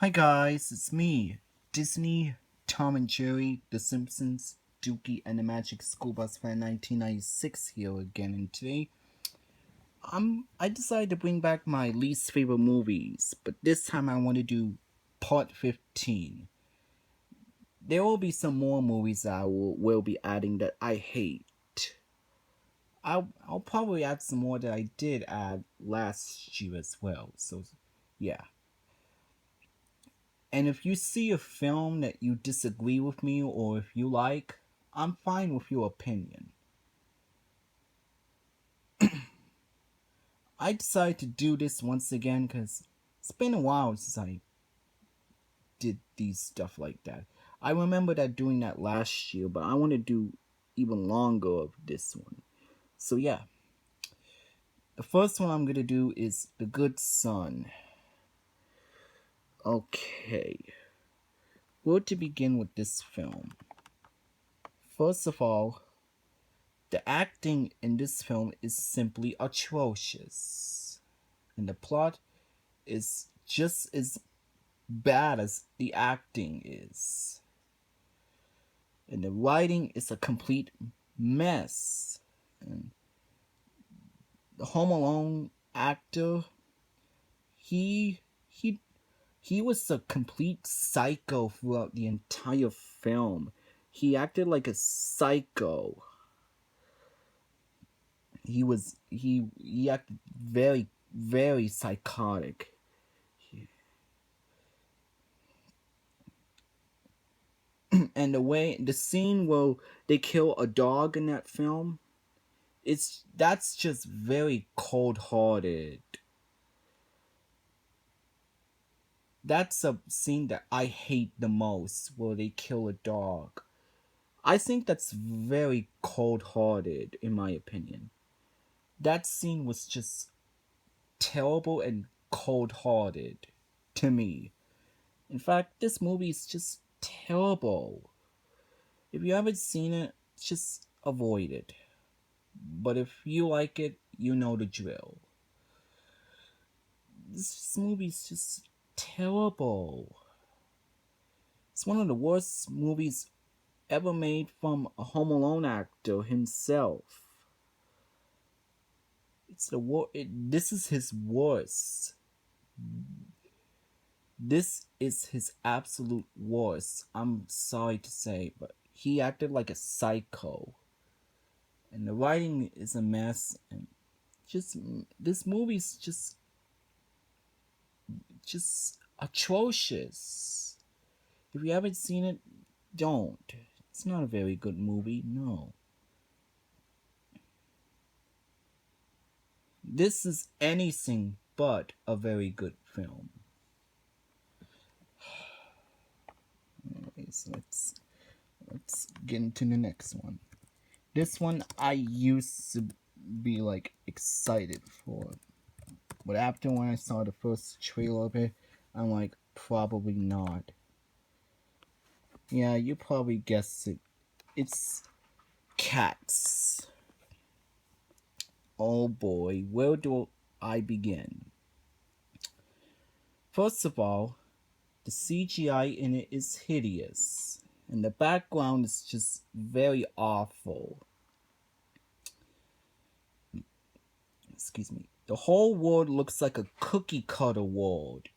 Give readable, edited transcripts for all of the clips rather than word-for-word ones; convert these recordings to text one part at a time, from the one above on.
Hi guys, it's me, Disney, Tom and Jerry, The Simpsons, Dookie, and the Magic School Bus fan 1996 here again, and today I decided to bring back my least favorite movies, but this time I want to do part 15. There will be some more movies that I will be adding that I hate. I'll probably add some more that I did add last year as well. So yeah. And if you see a film that you disagree with me or if you like, I'm fine with your opinion. I decided to do this once again because it's been a while since I did these stuff like that. I remember that doing that last year, but I want to do even longer of this one. So yeah, the first one I'm gonna do is The Good Son. Okay, where to begin with this film? First of all, the acting in this film is simply atrocious, and the plot is just as bad as the acting is. And the writing is a complete mess. And the Home Alone actor, he he he was a complete psycho throughout the entire film. He acted like a psycho. He acted very psychotic. And the scene where they kill a dog in that film, that's just very cold-hearted. That's a scene that I hate the most, where they kill a dog. I think that's very cold-hearted, in my opinion. That scene was just terrible and cold-hearted to me. In fact, this movie is just terrible. If you haven't seen it, just avoid it. But if you like it, you know the drill. This movie is just terrible. It's one of the worst movies ever made from a Home Alone actor himself. This is his worst. This is his absolute worst. I'm sorry to say, but he acted like a psycho. And the writing is a mess. And just this movie's just atrocious. If you haven't seen it, don't. It's not a very good movie, no. This is anything but a very good film. Anyways, let's get into the next one. This one I used to be like excited for, but after when I saw the first trailer of it, I'm like, probably not. Yeah, you probably guessed it. It's Cats. Oh boy, where do I begin? First of all, the CGI in it is hideous, and the background is just very awful. Excuse me. The whole world looks like a cookie cutter world,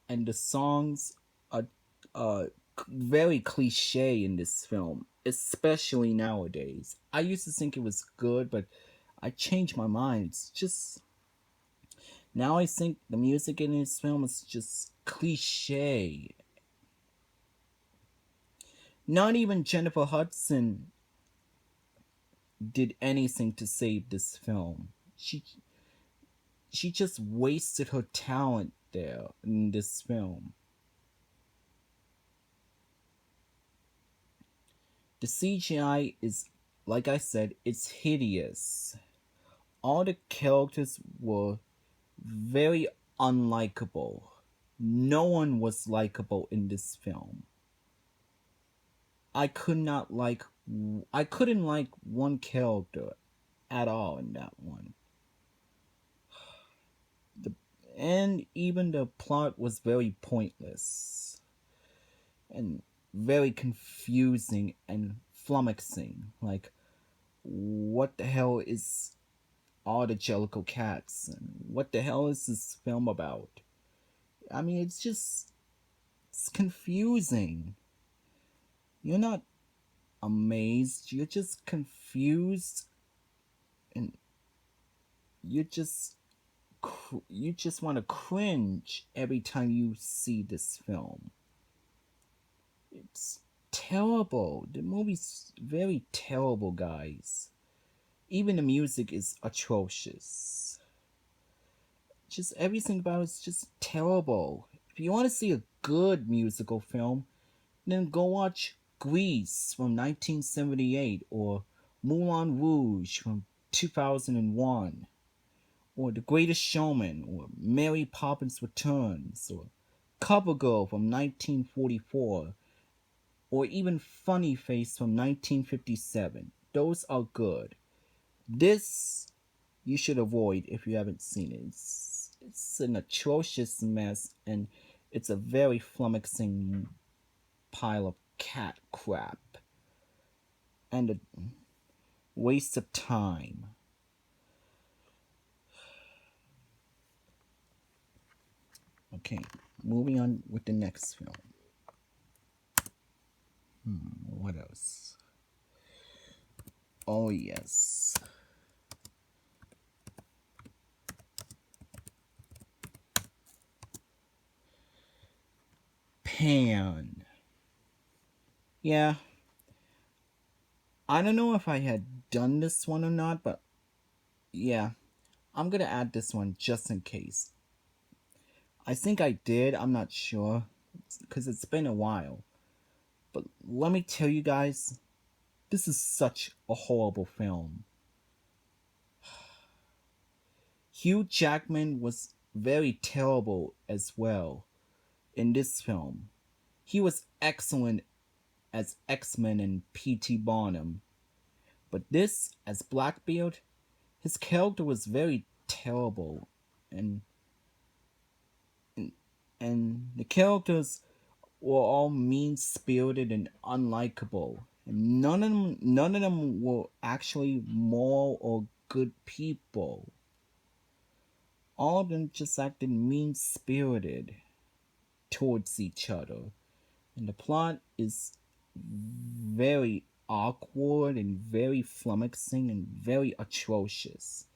and the songs are uh, very cliche in this film, especially nowadays. I used to think it was good, but I changed my mind. It's just now I think the music in this film is just cliche. Not even Jennifer Hudson did anything to save this film. She just wasted her talent there in this film. The CGI is, like I said, it's hideous. All the characters were very unlikable. No one was likable in this film. I could not like I couldn't like one character at all in that one. The, And even the plot was very pointless and very confusing and flummoxing. Like, what the hell is all the Jellicle Cats? And what the hell is this film about? I mean, it's confusing. You're not amazed, you're just confused, and you just you just want to cringe every time you see this film. It's terrible. The movie's very terrible, guys. Even the music is atrocious. Just everything about it's just terrible. If you want to see a good musical film, then go watch Grease from 1978 or Moulin Rouge from 2001 or The Greatest Showman or Mary Poppins Returns or Covergirl from 1944 or even Funny Face from 1957. Those are good. This you should avoid if you haven't seen it. It's an atrocious mess and it's a very flummoxing pile of cat crap and a waste of time. Okay, moving on with the next film. What else? Oh, yes. Pan. Yeah. I don't know if I had done this one or not, but yeah. I'm gonna add this one just in case. I think I did, I'm not sure. Because it's been a while. But let me tell you guys, this is such a horrible film. Hugh Jackman was very terrible as well in this film. He was excellent as X-Men and P.T. Barnum, but this, as Blackbeard, his character was very terrible, and and the characters were all mean-spirited and unlikable, and none of them were actually moral or good people. All of them just acted mean-spirited towards each other, and the plot is very awkward and very flummoxing and very atrocious.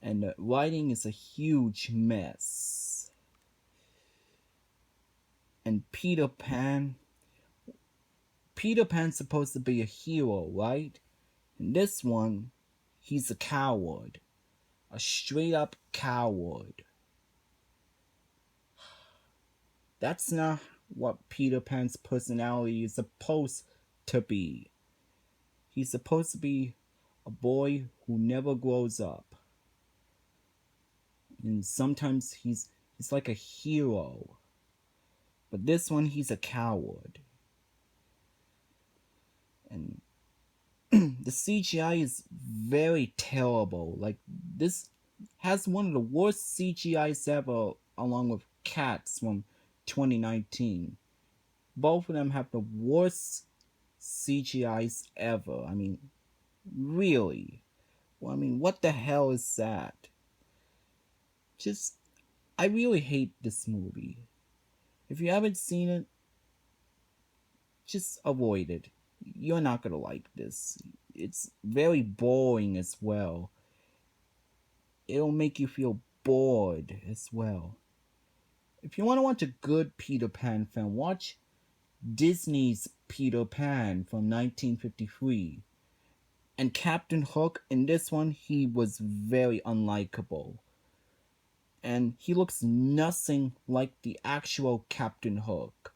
And the writing is a huge mess. And Peter Pan's supposed to be a hero, right? In this one, he's a coward. A straight up coward. That's not what Peter Pan's personality is supposed to be. He's supposed to be a boy who never grows up. And sometimes he's like a hero. But this one he's a coward. And the CGI is very terrible. Like, this has one of the worst CGIs ever, along with Cats from 2019. Both of them have the worst CGIs ever. I mean, really. Well, I mean, what the hell is that? Just, I really hate this movie. If you haven't seen it, just avoid it. You're not gonna like this. It's very boring as well. It'll make you feel bored as well. If you want to watch a good Peter Pan film, watch Disney's Peter Pan from 1953. And Captain Hook, in this one, he was very unlikable. And he looks nothing like the actual Captain Hook.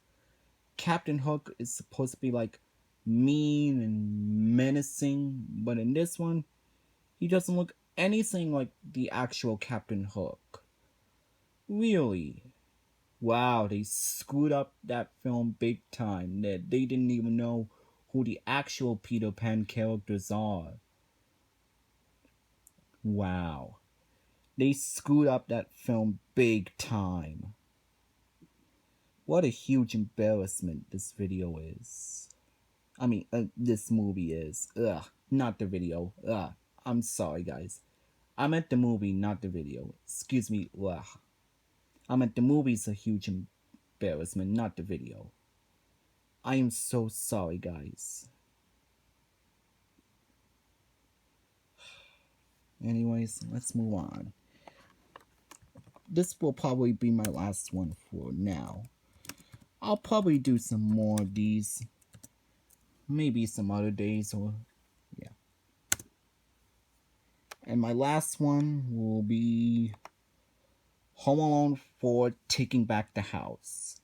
Captain Hook is supposed to be like mean and menacing, but in this one, he doesn't look anything like the actual Captain Hook. Really? Wow, they screwed up that film big time. That they didn't even know who the actual Peter Pan characters are. Wow. They screwed up that film big time. What a huge embarrassment this video is. This movie is. Ugh, not the video. Ugh, I'm sorry, guys. I meant the movie, not the video. Excuse me. Ugh. I meant the movie's a huge embarrassment, not the video. I am so sorry, guys. Anyways, let's move on. This will probably be my last one for now. I'll probably do some more of these. Maybe some other days, or yeah. And my last one will be Home Alone 4 Taking Back the House.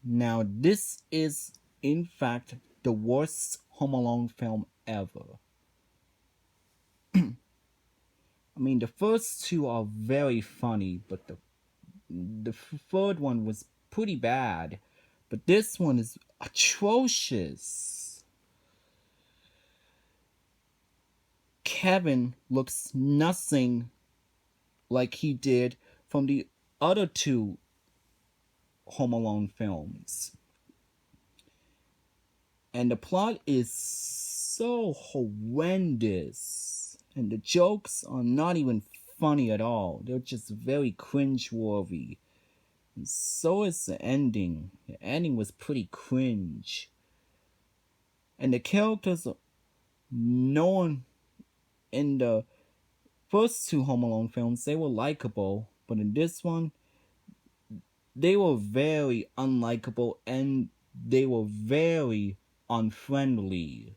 Now, this is, in fact, the worst Home Alone film ever. The first two are very funny, but the third one was pretty bad. But this one is atrocious. Kevin looks nothing like he did from the other two Home Alone films. And the plot is so horrendous. And the jokes are not even funny at all. They're just very cringe-worthy. And so is the ending. The ending was pretty cringe. And the characters, no one in the first two Home Alone films, they were likable. But in this one, they were very unlikable and they were very unfriendly.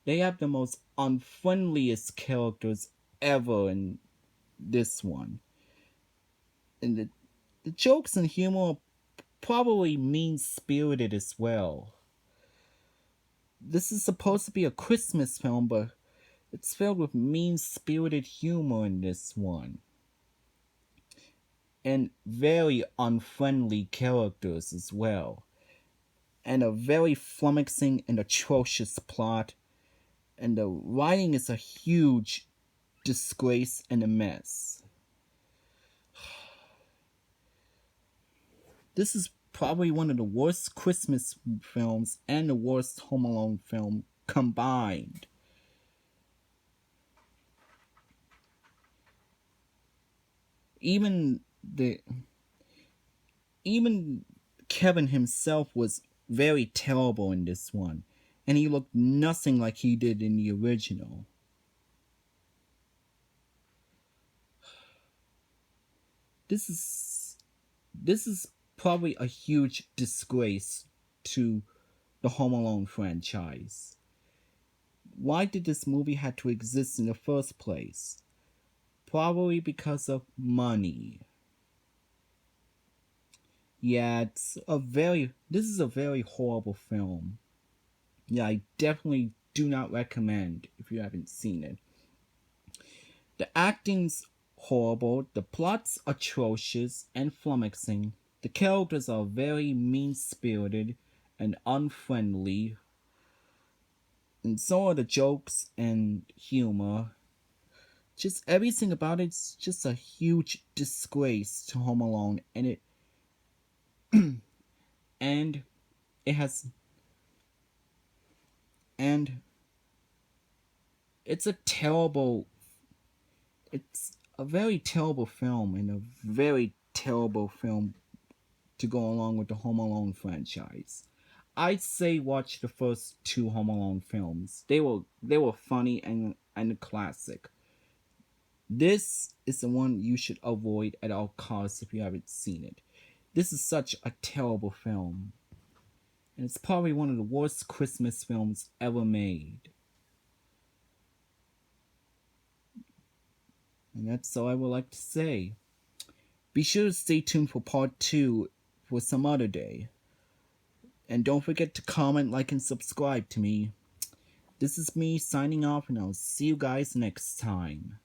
They have the most unfriendliest characters ever in this one. And the jokes and humor are probably mean-spirited as well. This is supposed to be a Christmas film, but it's filled with mean-spirited humor in this one. And very unfriendly characters as well. And a very flummoxing and atrocious plot. And the writing is a huge disgrace and a mess. This is probably one of the worst Christmas films and the worst Home Alone film combined. Even Kevin himself was very terrible in this one, and he looked nothing like he did in the original. This is probably a huge disgrace to the Home Alone franchise. Why did this movie have to exist in the first place? Probably because of money. Yeah, this is a very horrible film. Yeah, I definitely do not recommend if you haven't seen it. The acting's horrible, the plot's atrocious and flummoxing, the characters are very mean-spirited and unfriendly, and so are the jokes and humor. Just everything about it's just a huge disgrace to Home Alone, and it and it has and it's a very terrible film and a very terrible film to go along with the Home Alone franchise. I'd say watch the first two Home Alone films. They were funny and a classic. This is the one you should avoid at all costs if you haven't seen it. This is such a terrible film. And it's probably one of the worst Christmas films ever made. And that's all I would like to say. Be sure to stay tuned for part 2 for some other day. And don't forget to comment, like, and subscribe to me. This is me signing off, and I'll see you guys next time.